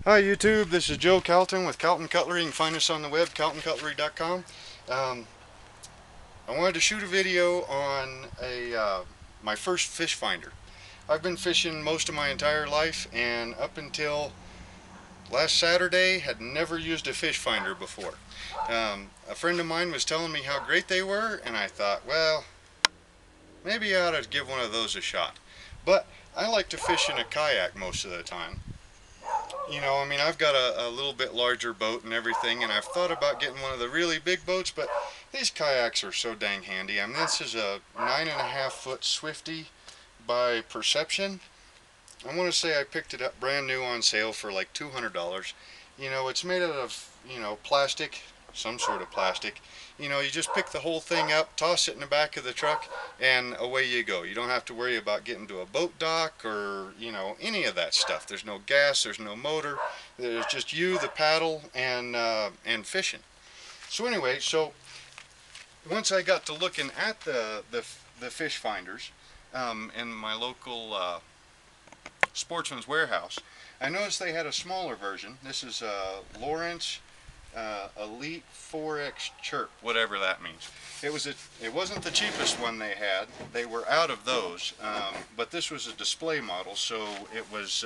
Hi YouTube, this is Joe Calton with Calton Cutlery. You can find us on the web, caltoncutlery.com. Um, I wanted to shoot a video on my first fish finder. I've been fishing most of my entire life, and up until last Saturday had never used a fish finder before. A friend of mine was telling me how great they were, and I thought, well, maybe I ought to give one of those a shot. But I like to fish in a kayak most of the time. I mean, I've got a little bit larger boat and everything, and I've thought about getting one of the really big boats, but these kayaks are so dang handy. I mean, this is a 9.5 foot Swifty by Perception. I want to say I picked it up brand new on sale for like $200. It's made out of, plastic, some sort of plastic. You just pick the whole thing up, toss it in the back of the truck, and away you go. You don't have to worry about getting to a boat dock or, any of that stuff. There's no gas, there's no motor. There's just you, the paddle, and fishing. So anyway, once I got to looking at the fish finders in my local Sportsman's Warehouse, I noticed they had a smaller version. This is a lowrance Elite 4X Chirp, whatever that means. It wasn't the cheapest one they had. They were out of those, but this was a display model, so it was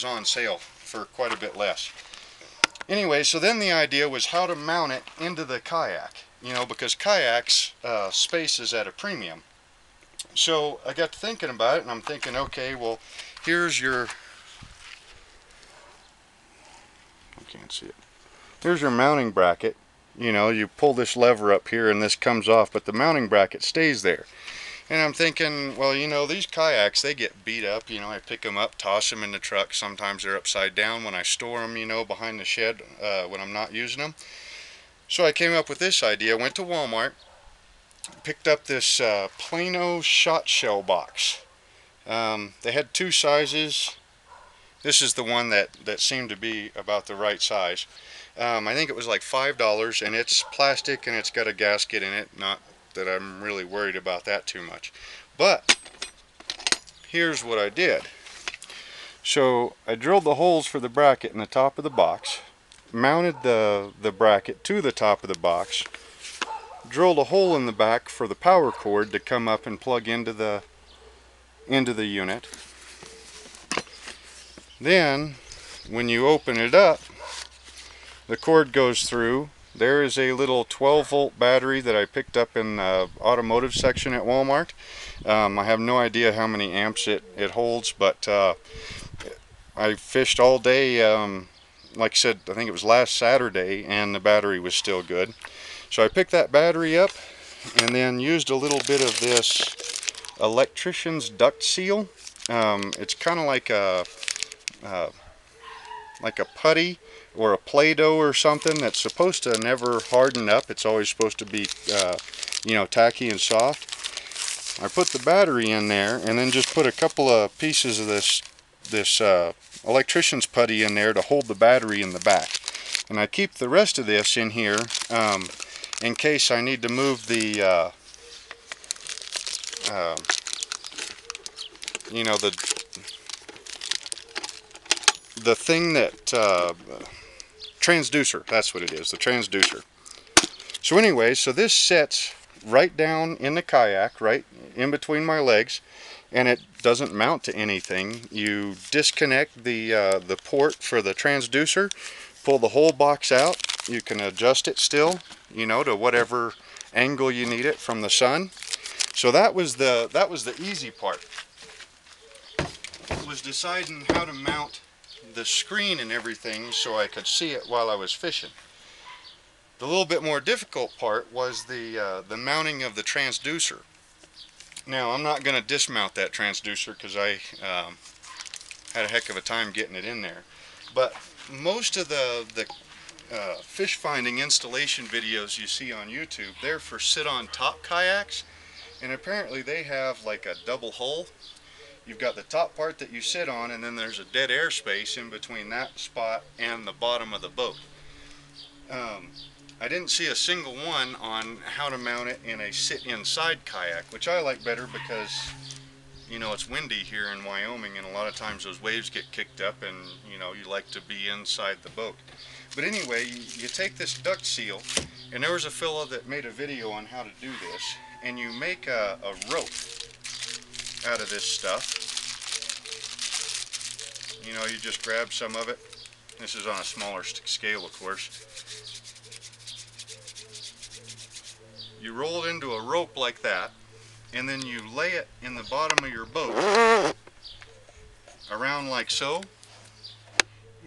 on sale for quite a bit less. Anyway, so then the idea was how to mount it into the kayak. Because kayaks space is at a premium. So I got to thinking about it, and I'm thinking, okay, well, here's your, I can't see it. Here's your mounting bracket. You pull this lever up here and this comes off, but the mounting bracket stays there. And I'm thinking, well, these kayaks, they get beat up. I pick them up, toss them in the truck. Sometimes they're upside down when I store them, behind the shed when I'm not using them. So I came up with this idea. Went to Walmart, picked up this Plano shot shell box. They had two sizes. This is the one that seemed to be about the right size. I think it was like $5, and it's plastic and it's got a gasket in it. Not that I'm really worried about that too much. But here's what I did. So I drilled the holes for the bracket in the top of the box, mounted the bracket to the top of the box, drilled a hole in the back for the power cord to come up and plug into the unit. Then when you open it up, the cord goes through. There is a little 12-volt battery that I picked up in the automotive section at Walmart. I have no idea how many amps it holds, but I fished all day, like I said, I think it was last Saturday, and the battery was still good. So I picked that battery up and then used a little bit of this electrician's duct seal. It's kind of like a putty or a Play-Doh or something that's supposed to never harden up. It's always supposed to be, tacky and soft. I put the battery in there and then just put a couple of pieces of this electrician's putty in there to hold the battery in the back. And I keep the rest of this in here in case I need to move the the thing that transducer, that's what it is, the transducer. So anyway, so this sets right down in the kayak, right in between my legs, and it doesn't mount to anything. You disconnect the port for the transducer, pull the whole box out. You can adjust it still, to whatever angle you need it from the sun. So that was the easy part. It was deciding how to mount the screen and everything so I could see it while I was fishing. The little bit more difficult part was the mounting of the transducer. Now I'm not going to dismount that transducer because I had a heck of a time getting it in there. But most of the fish finding installation videos you see on YouTube, they're for sit-on-top kayaks, and apparently they have like a double hull. You've got the top part that you sit on, and then there's a dead air space in between that spot and the bottom of the boat. I didn't see a single one on how to mount it in a sit-inside kayak, which I like better because, you know, it's windy here in Wyoming, and a lot of times those waves get kicked up, and you know, you like to be inside the boat. But anyway, you take this duct seal, and there was a fellow that made a video on how to do this, and you make a rope out of this stuff. You know, you just grab some of it. This is on a smaller scale, of course. You roll it into a rope like that, and then you lay it in the bottom of your boat around like so,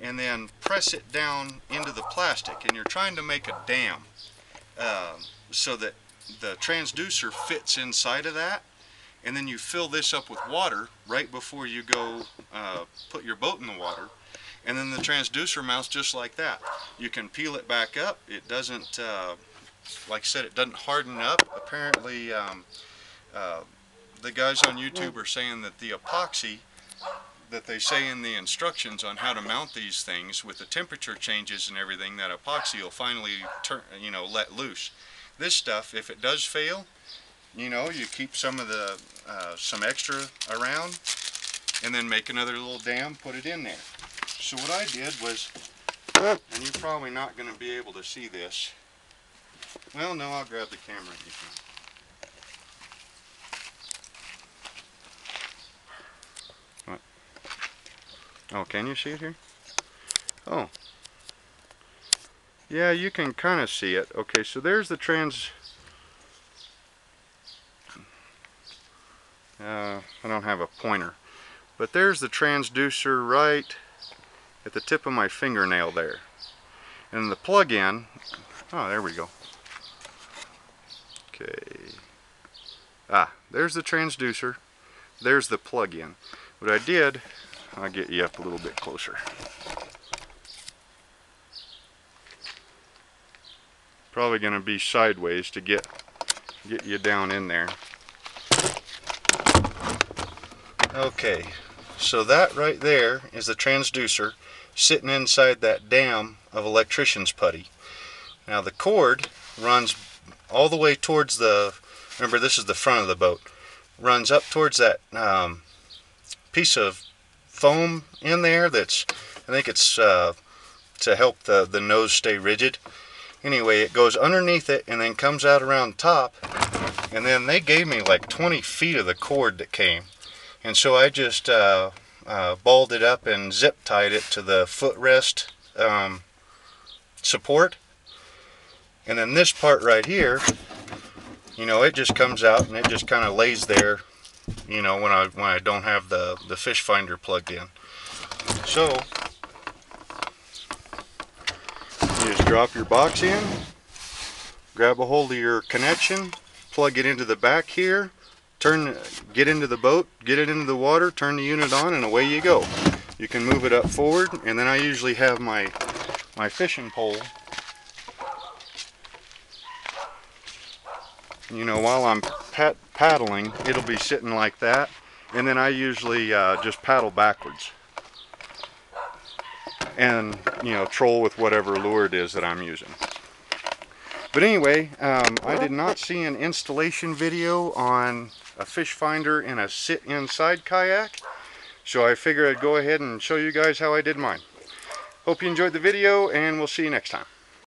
and then press it down into the plastic, and you're trying to make a dam so that the transducer fits inside of that, and then you fill this up with water right before you go put your boat in the water, and then the transducer mounts just like that. You can peel it back up. It doesn't, like I said, it doesn't harden up. Apparently the guys on YouTube are saying that the epoxy that they say in the instructions on how to mount these things, with the temperature changes and everything, that epoxy will finally turn, you know, let loose. This stuff, if it does fail, you know, you keep some of the some extra around, and then make another little dam, put it in there. So what I did was, and you're probably not going to be able to see this. Well, no, I'll grab the camera if you can. What? Oh, can you see it here? Oh. Yeah, you can kind of see it. Okay, so there's the I don't have a pointer, but there's the transducer right at the tip of my fingernail there. And the plug-in, oh, there we go. Okay. Ah, there's the transducer. There's the plug-in. What I did, I'll get you up a little bit closer. Probably going to be sideways to get you down in there. Okay, so that right there is the transducer sitting inside that dam of electrician's putty. Now the cord runs all the way towards the, remember this is the front of the boat, runs up towards that piece of foam in there that's, I think it's to help the nose stay rigid. Anyway, it goes underneath it and then comes out around top, and then they gave me like 20 feet of the cord that came. And so I just balled it up and zip tied it to the footrest support. And then this part right here, you know, it just comes out and it just kind of lays there, you know, when I don't have the fish finder plugged in. So you just drop your box in, grab a hold of your connection, plug it into the back here, get into the boat, get it into the water, turn the unit on, and away you go. You can move it up forward, and then I usually have my fishing pole, you know, while I'm paddling, it'll be sitting like that, and then I usually just paddle backwards and, you know, troll with whatever lure it is that I'm using. But anyway, I did not see an installation video on a fish finder in a sit inside kayak, so I figured I'd go ahead and show you guys how I did mine. Hope you enjoyed the video, and we'll see you next time.